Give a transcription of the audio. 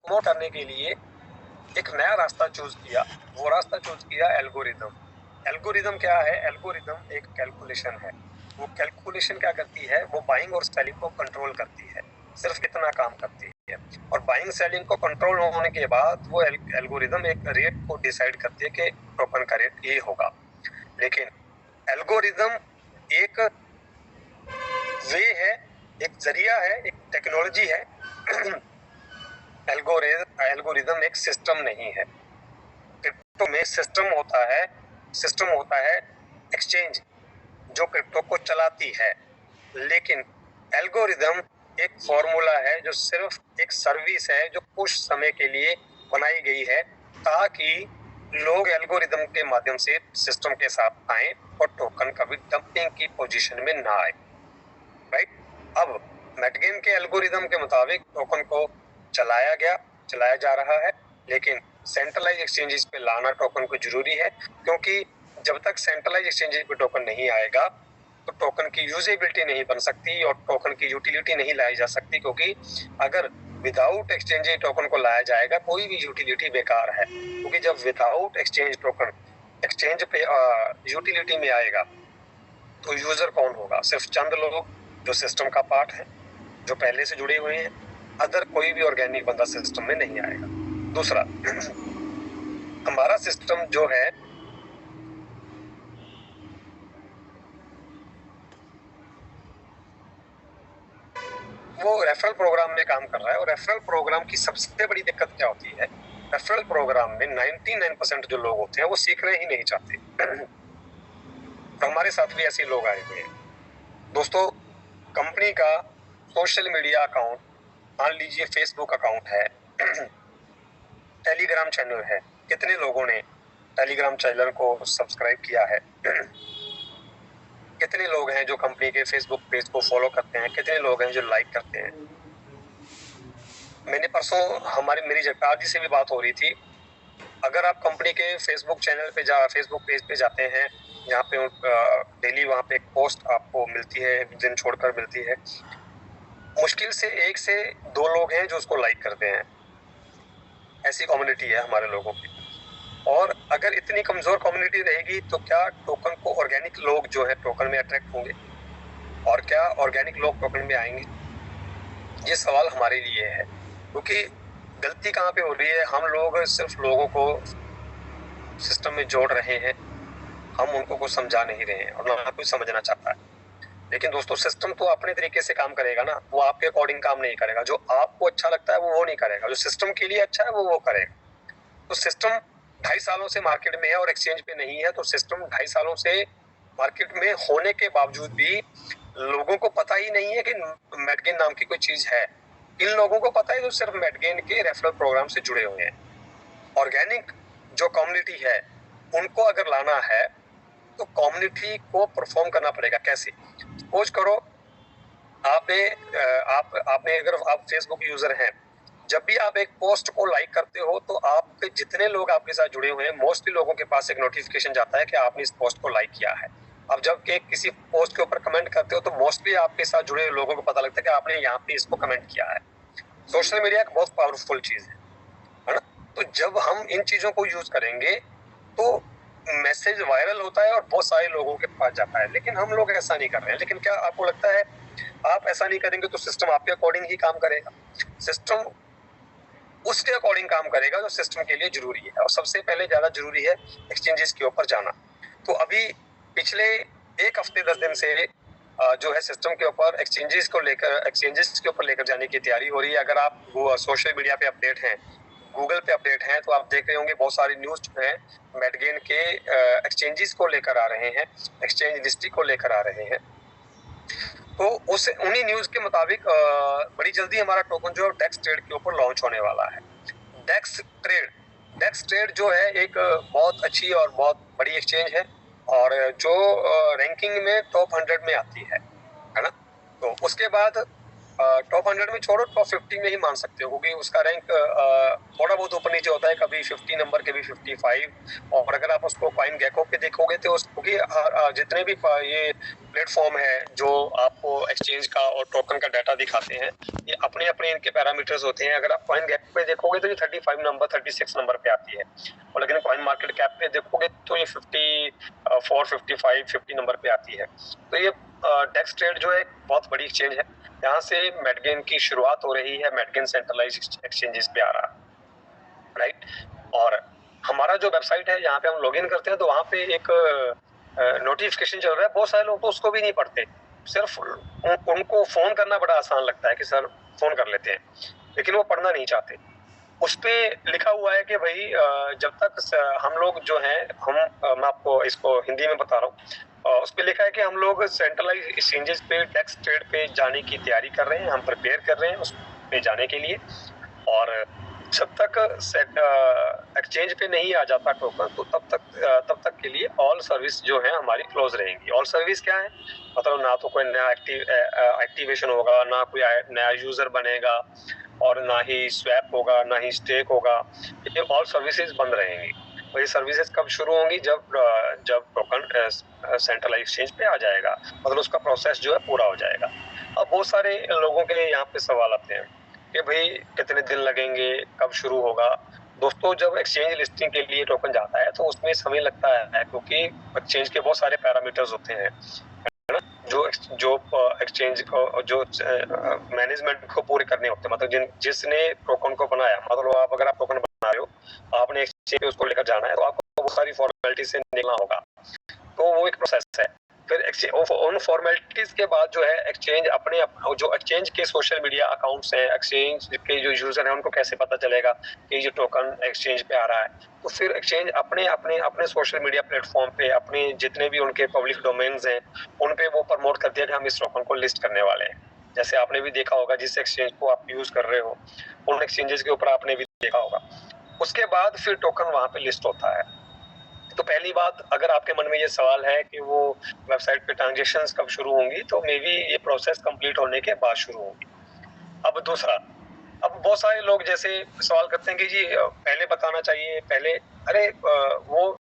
Promote करने के लिए एक नया रास्ता चूज किया। वो रास्ता चूज किया एल्गोरिदम। एल्गोरिदम क्या है? एल्गोरिदम एक कैलकुलेशन है। वो कैलकुलेशन क्या करती है? वो बाइंग और सेलिंग को कंट्रोल करती है, सिर्फ इतना काम करती है। और बाइंग सेलिंग को कंट्रोल होने के बाद वो एल्गोरिदम एक रेट को डिसाइड करती है कि टोकन का रेट ये होगा। लेकिन एल्गोरिदम एक वे है, एक जरिया है, एक टेक्नोलॉजी है। एल्गोरिदम एक सिस्टम नहीं है। क्रिप्टो में सिस्टम होता है एक्सचेंज जो क्रिप्टो को चलाती है। लेकिन एल्गोरिदम एक फॉर्मूला है जो सिर्फ एक सर्विस है जो कुछ समय के लिए बनाई गई है ताकि लोग एल्गोरिदम के माध्यम से सिस्टम के साथ आए और टोकन कभी डंपिंग की पोजीशन में ना आए। राइट? अब मेटगेन के एल्गोरिदम के मुताबिक टोकन को चलाया जा रहा है, लेकिन सेंट्रलाइज एक्सचेंजेस पे लाना टोकन को जरूरी है, क्योंकि जब तक सेंट्रलाइज एक्सचेंजेस पे टोकन नहीं आएगा तो टोकन की यूजेबिलिटी नहीं बन सकती और टोकन की यूटिलिटी नहीं लाई जा सकती। क्योंकि अगर विदाउट एक्सचेंज टोकन को लाया जाएगा कोई भी यूटिलिटी बेकार है, क्योंकि जब विदाउट एक्सचेंज टोकन एक्सचेंज पे यूटिलिटी में आएगा तो यूजर कौन होगा? सिर्फ चंद लोग जो सिस्टम का पार्ट है, जो पहले से जुड़े हुए हैं। अदर कोई भी ऑर्गेनिक बंदा सिस्टम में नहीं आएगा। दूसरा, हमारा सिस्टम जो है वो रेफरल प्रोग्राम में काम कर रहा है। और रेफरल प्रोग्राम की सबसे बड़ी दिक्कत क्या होती है? रेफरल प्रोग्राम में 99% जो लोग होते हैं वो सीखना ही नहीं चाहते। तो हमारे साथ भी ऐसे लोग आए हुए हैं। दोस्तों, कंपनी का सोशल मीडिया अकाउंट, मान लीजिए फेसबुक अकाउंट है, टेलीग्राम चैनल है, कितने लोगों ने टेलीग्राम चैनल को सब्सक्राइब किया है? कितने लोग हैं जो कंपनी के फेसबुक पेज को फॉलो करते हैं? कितने लोग हैं जो लाइक करते हैं? मैंने परसों मेरी जगतार जी से भी बात हो रही थी। अगर आप कंपनी के फेसबुक पेज पे जाते हैं, जहाँ पे डेली वहाँ पे एक पोस्ट आपको मिलती है, एक दिन छोड़कर मिलती है, मुश्किल से 1 से 2 लोग हैं जो उसको लाइक करते हैं। ऐसी कम्युनिटी है हमारे लोगों की। और अगर इतनी कमजोर कम्युनिटी रहेगी तो क्या टोकन को ऑर्गेनिक लोग जो है टोकन में अट्रैक्ट होंगे? और क्या ऑर्गेनिक लोग टोकन में आएंगे? ये सवाल हमारे लिए है। क्योंकि गलती कहाँ पे हो रही है? हम लोग सिर्फ लोगों को सिस्टम में जोड़ रहे हैं, हम उनको कुछ समझा नहीं रहे हैं और ना कोई समझना चाहता है। लेकिन दोस्तों, सिस्टम तो अपने तरीके से काम करेगा ना, वो आपके अकॉर्डिंग काम नहीं करेगा। जो आपको अच्छा लगता है वो नहीं करेगा, जो सिस्टम के लिए अच्छा है वो करेगा। तो सिस्टम 2.5 सालों से मार्केट में है और एक्सचेंज पे नहीं है। तो सिस्टम 2.5 सालों से मार्केट में होने के बावजूद भी लोगों को पता ही नहीं है कि मेटगेन नाम की कोई चीज है। इन लोगों को पता है जो सिर्फ मेटगेन के रेफरल प्रोग्राम से जुड़े हुए हैं। ऑर्गेनिक जो कम्युनिटी है उनको अगर लाना है तो कम्युनिटी को परफॉर्म करना पड़ेगा। कैसे? सपोज करो आपने अगर आप फेसबुक यूजर हैं, जब भी आप एक पोस्ट को लाइक करते हो तो आपके जितने लोग आपके साथ जुड़े हुए हैं, मोस्टली लोगों के पास एक नोटिफिकेशन जाता है कि आपने इस पोस्ट को लाइक किया है। अब जब के किसी पोस्ट के ऊपर कमेंट करते हो तो मोस्टली आपके साथ जुड़े हुए लोगों को पता लगता है कि आपने यहाँ पे इसको कमेंट किया है। सोशल मीडिया एक बहुत पावरफुल चीज है ना? तो जब हम इन चीजों को यूज करेंगे तो मैसेज वायरल होता है और बहुत सारे लोगों के पास जाता है। लेकिन हम लोग ऐसा नहीं कर रहे हैं। लेकिन क्या आपको लगता है आप ऐसा नहीं करेंगे तो सिस्टम आपके अकॉर्डिंग ही काम करेगा? सिस्टम उसके अकॉर्डिंग काम करेगा जो सिस्टम के लिए जरूरी है। और सबसे पहले ज्यादा जरूरी है एक्सचेंजेस के ऊपर जाना। तो अभी पिछले 1 हफ्ते 10 दिन से जो है सिस्टम के ऊपर एक्सचेंजेस के ऊपर लेकर जाने की तैयारी हो रही है। अगर आप वो सोशल मीडिया पे अपडेट हैं, गूगल पे अपडेट हैं, तो आप देख रहे होंगे बहुत सारी न्यूज जो है मेटगेन के एक्सचेंजेस को लेकर आ रहे हैं, एक्सचेंज लिस्टिंग को लेकर आ रहे हैं। तो उन्हीं न्यूज के मुताबिक बड़ी जल्दी हमारा टोकन जो है डेक्स ट्रेड के ऊपर लॉन्च होने वाला है। डेक्स ट्रेड डेक्स ट्रेड जो है एक बहुत अच्छी और बहुत बड़ी एक्सचेंज है और जो रैंकिंग में टॉप 100 में आती है ना? तो उसके बाद टॉप 100 में छोड़ो, टॉप 50 में ही मान सकते हो, क्योंकि उसका रैंक थोड़ा बहुत ऊपर नीचे होता है, कभी 50 नंबर, कभी 55। और अगर आप उसको कॉइन गेको पे देखोगे तो क्योंकि जितने भी ये प्लेटफॉर्म है जो आपको एक्सचेंज का और टोकन का डाटा दिखाते हैं, ये अपने अपने इनके पैरामीटर्स होते हैं। अगर आप कॉइन गेको पे देखोगे तो ये 35 नंबर, 36 नंबर पे आती है, और लेकिन कॉइन मार्केट कैप पे देखोगे तो ये 54, 55, 50 नंबर पे आती है। तो ये डेक्स ट्रेड जो है बहुत बड़ी एक्सचेंज है, यहाँ से मेडगेन की शुरुआत हो रही है। मेडगेन सेंट्रलाइज्ड एक्सचेंजेस पे आ रहा है, राइट। और हमारा जो वेबसाइट है, यहाँ पे हम लॉगिन करते हैं तो वहाँ पे एक नोटिफिकेशन चल रहा है। बहुत सारे लोग तो उसको भी नहीं पढ़ते, सिर्फ उनको फोन करना बड़ा आसान लगता है कि सर फोन कर लेते हैं, लेकिन वो पढ़ना नहीं चाहते। उस पे लिखा हुआ है कि भाई जब तक हम लोग जो हैं, मैं आपको इसको हिंदी में बता रहा हूँ। उस पे लिखा है कि हम लोग सेंट्रलाइज एक्सचेंजेस पे डेक्स ट्रेड पे जाने की तैयारी कर रहे हैं, हम प्रिपेयर कर रहे हैं उस पे जाने के लिए। और जब तक एक्सचेंज पे नहीं आ जाता टोकन, तो तब तक के लिए ऑल सर्विस जो है हमारी क्लोज रहेंगी। ऑल सर्विस क्या है, मतलब ना तो कोई नया एक्टिवेशन होगा, ना कोई नया यूजर बनेगा, और ना ही स्वैप होगा, ना ही स्टेक होगा। ये ऑल सर्विसेज बंद रहेंगी। और ये सर्विसेज कब शुरू होंगी, जब टोकन सेंट्रलाइज एक्सचेंज पे आ जाएगा, मतलब उसका प्रोसेस जो है पूरा हो जाएगा। अब बहुत सारे लोगों के यहाँ पे सवाल आते हैं कि भाई कितने दिन लगेंगे, कब शुरू होगा। दोस्तों, जब एक्सचेंज लिस्टिंग के लिए टोकन जाता है तो उसमें समय लगता है, क्योंकि एक्सचेंज के बहुत सारे पैरामीटर्स होते हैं, जो जो एक्सचेंज को, जो मैनेजमेंट को पूरे करने होते हैं। मतलब जिसने टोकन को बनाया, मतलब अगर आप टोकन बना रहे हो, आपने एक्सचेंज पे उसको लेकर जाना है, तो आपको बहुत सारी फॉर्मेलिटी से निकलना होगा। तो वो एक प्रोसेस है। फिर उन फॉर्मेलिटीज के बाद जो है एक्सचेंज अपने जो एक्सचेंज के सोशल मीडिया अकाउंट्स हैं, एक्सचेंज के जो यूजर हैं, उनको कैसे पता चलेगा कि ये टोकन एक्सचेंज पे आ रहा है। तो फिर एक्सचेंज अपने अपने अपने सोशल मीडिया प्लेटफॉर्म पे अपने जितने भी उनके पब्लिक डोमेन्स हैं, उन पे वो प्रमोट करते हैं कि हम इस टोकन को लिस्ट करने वाले हैं। जैसे आपने भी देखा होगा, जिस एक्सचेंज को आप यूज कर रहे हो, उन एक्सचेंजेस के ऊपर आपने भी देखा होगा। उसके बाद फिर टोकन वहां पे लिस्ट होता है। तो पहली बात, अगर आपके मन में ये सवाल है कि वो वेबसाइट पे ट्रांजैक्शंस कब शुरू होंगी, तो मे बी ये प्रोसेस कंप्लीट होने के बाद शुरू होगी। अब दूसरा, अब बहुत सारे लोग जैसे सवाल करते हैं कि जी पहले बताना चाहिए, पहले। अरे वो